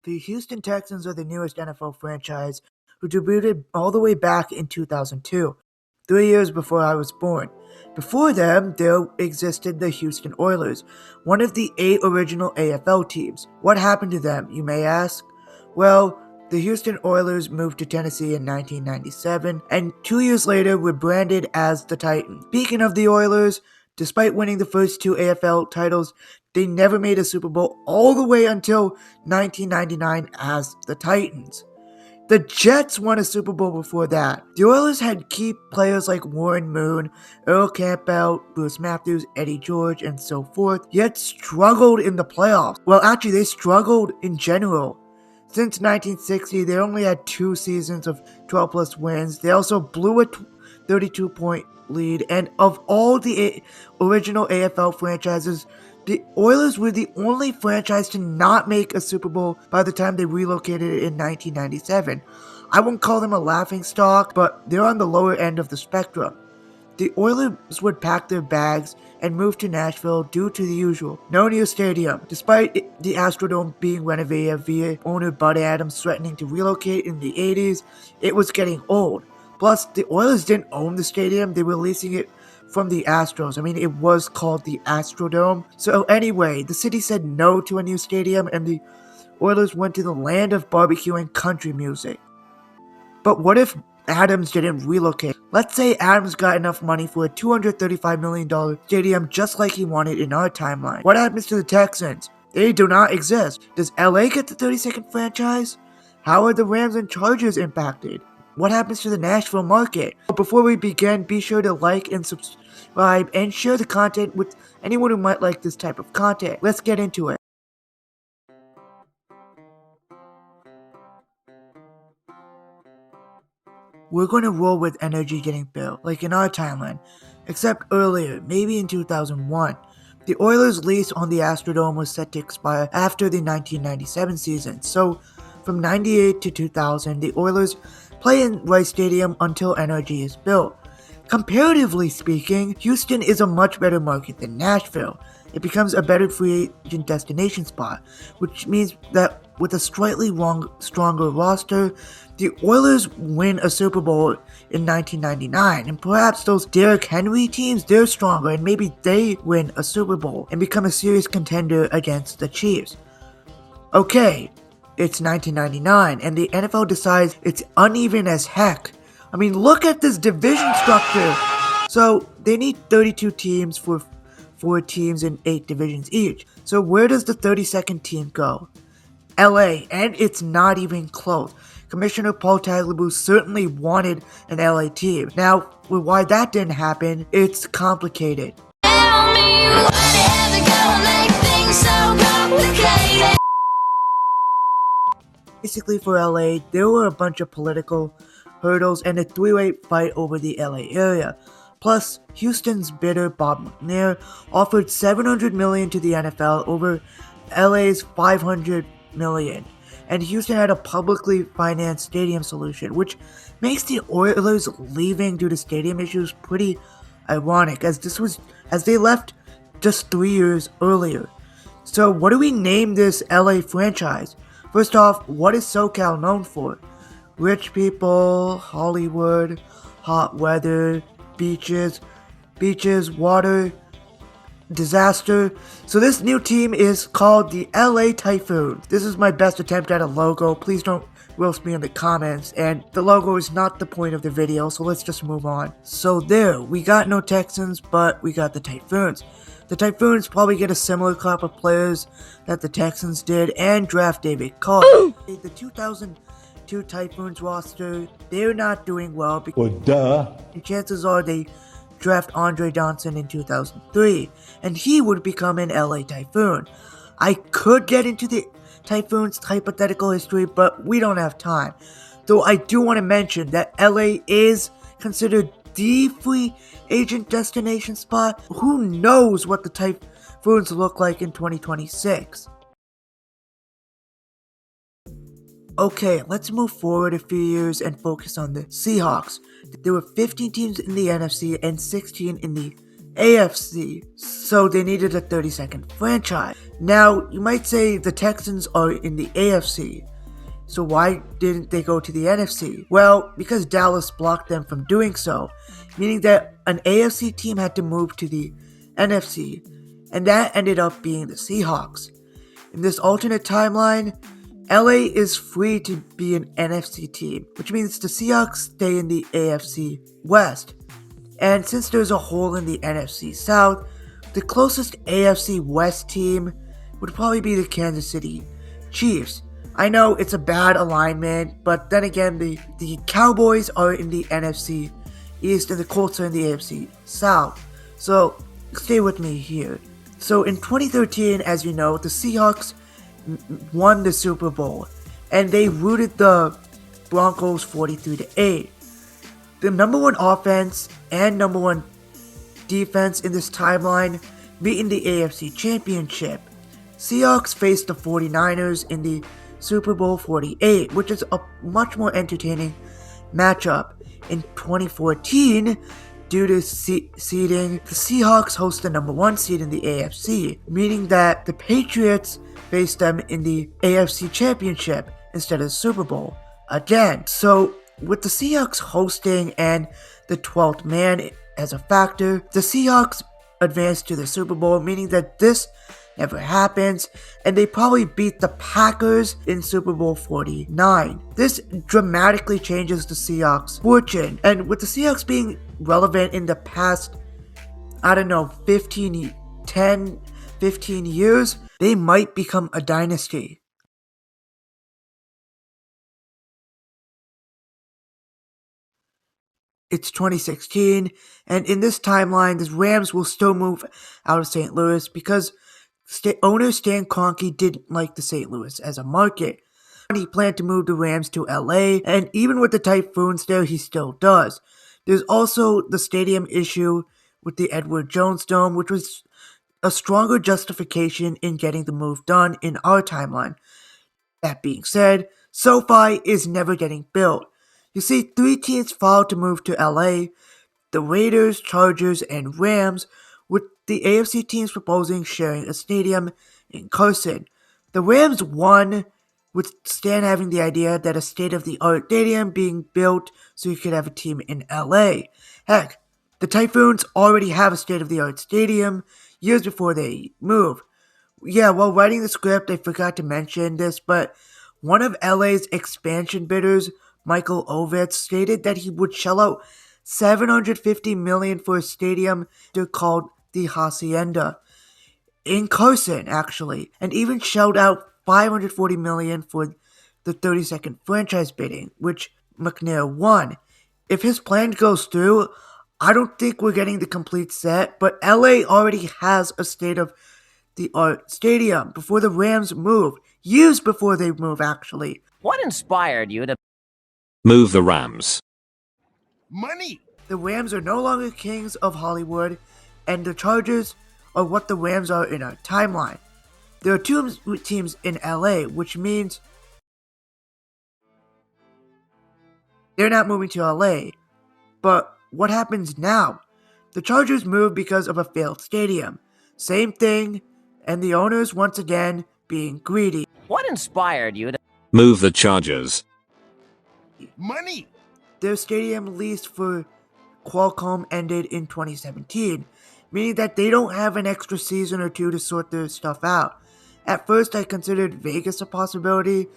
The Houston Texans are the newest NFL franchise who debuted all the way back in 2002, 3 years before I was born. Before them, there existed the Houston Oilers, one of the 8 original AFL teams. What happened to them, you may ask? Well, the Houston Oilers moved to Tennessee in 1997, and 2 years later were branded as the Titans. Speaking of the Oilers, despite winning the first 2 AFL titles, they never made a Super Bowl all the way until 1999 as the Titans. The Jets won a Super Bowl before that. The Oilers had key players like Warren Moon, Earl Campbell, Bruce Matthews, Eddie George, and so forth, yet struggled in the playoffs. Well, actually, they struggled in general. Since 1960, they only had 2 seasons of 12-plus wins. They also blew a 32-point lead, and of all the original AFL franchises, the Oilers were the only franchise to not make a Super Bowl by the time they relocated in 1997. I won't call them a laughingstock, but they're on the lower end of the spectrum. The Oilers would pack their bags and move to Nashville due to the usual: no new stadium. Despite the Astrodome being renovated via owner Bud Adams threatening to relocate in the 80s, it was getting old. Plus, the Oilers didn't own the stadium, they were leasing it from the Astros. It was called the Astrodome. So anyway, the city said no to a new stadium, and the Oilers went to the land of barbecue and country music. But what if Adams didn't relocate? Let's say Adams got enough money for a $235 million stadium just like he wanted in our timeline. What happens to the Texans? They do not exist. Does LA get the 32nd franchise? How are the Rams and Chargers impacted? What happens to the Nashville market? Before we begin, be sure to like and subscribe and share the content with anyone who might like this type of content. Let's get into it. We're going to roll with energy getting built, like in our timeline, except earlier, maybe in 2001. The Oilers' lease on the Astrodome was set to expire after the 1997 season, so from 98 to 2000, the Oilers play in Rice Stadium until energy is built. Comparatively speaking, Houston is a much better market than Nashville. It becomes a better free agent destination spot, which means that with a slightly stronger roster, the Oilers win a Super Bowl in 1999, and perhaps those Derrick Henry teams, they're stronger, and maybe they win a Super Bowl and become a serious contender against the Chiefs. Okay, it's 1999, and the NFL decides it's uneven as heck. Look at this division structure. So they need 32 teams for 4 teams in 8 divisions each. So where does the 32nd team go? LA, and it's not even close. Commissioner Paul Tagliabue certainly wanted an LA team. Now, why that didn't happen, it's complicated. Tell me whatever gonna make things so complicated. Basically, for LA, there were a bunch of political hurdles and a 3-way fight over the LA area. Plus, Houston's bidder Bob McNair offered $700 million to the NFL over LA's $500 million, and Houston had a publicly financed stadium solution, which makes the Oilers leaving due to stadium issues pretty ironic, as they left just 3 years earlier. So, what do we name this LA franchise? First off, what is SoCal known for? Rich people, Hollywood, hot weather, beaches, water, disaster. So this new team is called the LA Typhoons. This is my best attempt at a logo. Please don't roast me in the comments. And the logo is not the point of the video, so let's just move on. So there, we got no Texans, but we got the Typhoons. The Typhoons probably get a similar crop of players that the Texans did and draft David Carr. The 2002 Typhoons roster, they're not doing well because and chances are they draft Andre Johnson in 2003, and he would become an LA Typhoon. I could get into the Typhoons' hypothetical history, but we don't have time. Though I do want to mention that LA is considered the free agent destination spot. Who knows what the Typhoons look like in 2026? Okay, let's move forward a few years and focus on the Seahawks. There were 15 teams in the NFC and 16 in the AFC, so they needed a 32nd franchise. Now, you might say the Texans are in the AFC, so why didn't they go to the NFC? Well, because Dallas blocked them from doing so, meaning that an AFC team had to move to the NFC, and that ended up being the Seahawks. In this alternate timeline, LA is free to be an NFC team, which means the Seahawks stay in the AFC West. And since there's a hole in the NFC South, the closest AFC West team would probably be the Kansas City Chiefs. I know it's a bad alignment, but then again, the Cowboys are in the NFC East and the Colts are in the AFC South. So, stay with me here. So, in 2013, as you know, the Seahawks won the Super Bowl, and they routed the Broncos 43-8. The number one offense and number one defense in this timeline meet in the AFC Championship. Seahawks faced the 49ers in the Super Bowl 48, which is a much more entertaining matchup. In 2014, due to seeding, the Seahawks host the number one seed in the AFC, meaning that the Patriots faced them in the AFC Championship instead of the Super Bowl again. So, with the Seahawks hosting and the 12th man as a factor, the Seahawks advanced to the Super Bowl, meaning that this never happens, and they probably beat the Packers in Super Bowl 49. This dramatically changes the Seahawks' fortune, and with the Seahawks being relevant in the past, 15 years, they might become a dynasty. It's 2016, and in this timeline, the Rams will still move out of St. Louis because owner Stan Kroenke didn't like the St. Louis as a market. He planned to move the Rams to LA, and even with the typhoons there, he still does. There's also the stadium issue with the Edward Jones Dome, which was a stronger justification in getting the move done in our timeline. That being said, SoFi is never getting built. You see, 3 teams filed to move to LA, the Raiders, Chargers, and Rams, with the AFC teams proposing sharing a stadium in Carson. The Rams won, with Stan having the idea that a state-of-the-art stadium being built so you could have a team in LA. Heck, the Typhoons already have a state-of-the-art stadium years before they move. Yeah, while writing the script, I forgot to mention this, but one of LA's expansion bidders, Michael Ovitz, stated that he would shell out $750 million for a stadium they're called the Hacienda in Carson, actually, and even shelled out $540 million for the 32nd franchise bidding, which McNair won. If his plan goes through, I don't think we're getting the complete set, but LA already has a state-of-the-art stadium before the Rams move, years before they move, actually. What inspired you to move the Rams? Money! The Rams are no longer kings of Hollywood, and the Chargers are what the Rams are in our timeline. There are 2 teams in LA, which means they're not moving to LA. But what happens now? The Chargers move because of a failed stadium. Same thing, and the owners once again being greedy. What inspired you to move the Chargers? Money! Their stadium lease for Qualcomm ended in 2017, meaning that they don't have an extra season or 2 to sort their stuff out. At first, I considered Vegas a possibility.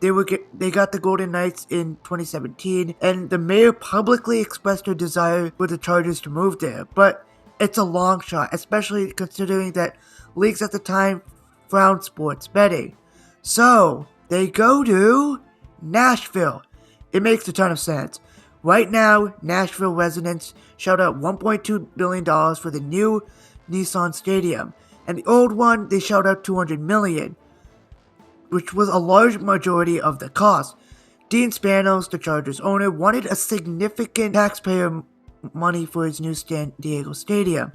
They got the Golden Knights in 2017, and the mayor publicly expressed her desire for the Chargers to move there, but it's a long shot, especially considering that leagues at the time frowned sports betting. So, they go to Nashville. It makes a ton of sense. Right now, Nashville residents shelled out $1.2 billion for the new Nissan Stadium, and the old one, they shelled out $200 million, which was a large majority of the cost. Dean Spanos, the Chargers owner, wanted a significant taxpayer money for his new San Diego Stadium.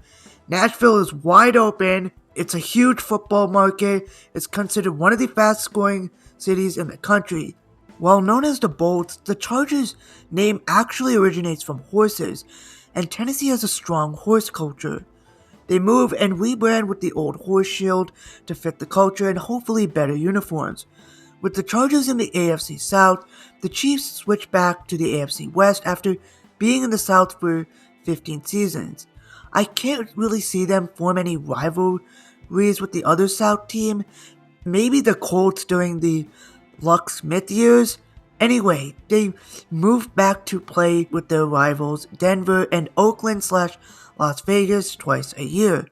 Nashville is wide open. It's a huge football market. It's considered one of the fastest growing cities in the country. While known as the Bolts, the Chargers name actually originates from horses, and Tennessee has a strong horse culture. They move and rebrand with the old horse shield to fit the culture and hopefully better uniforms. With the Chargers in the AFC South, the Chiefs switch back to the AFC West after being in the South for 15 seasons. I can't really see them form any rivalries with the other South team. Maybe the Colts during the Luck Smith years. Anyway, they moved back to play with their rivals Denver and Oakland/Las Vegas twice a year.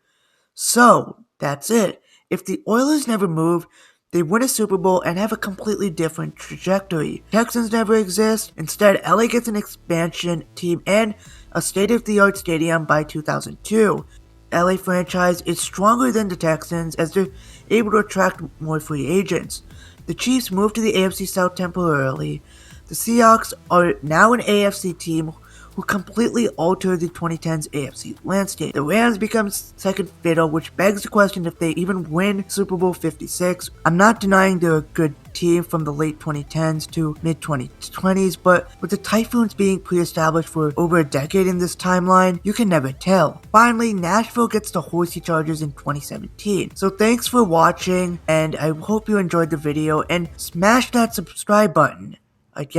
So, that's it. If the Oilers never move, they win a Super Bowl and have a completely different trajectory. Texans never exist. Instead, LA gets an expansion team and a state-of-the-art stadium by 2002. LA franchise is stronger than the Texans as they're able to attract more free agents. The Chiefs moved to the AFC South temporarily. The Seahawks are now an AFC team who completely altered the 2010s AFC landscape. The Rams become second fiddle, which begs the question if they even win Super Bowl 56. I'm not denying they're a good team from the late 2010s to mid-2020s, but with the Typhoons being pre-established for over a decade in this timeline, you can never tell. Finally, Nashville gets the Horsey Chargers in 2017. So thanks for watching, and I hope you enjoyed the video, and smash that subscribe button. Again.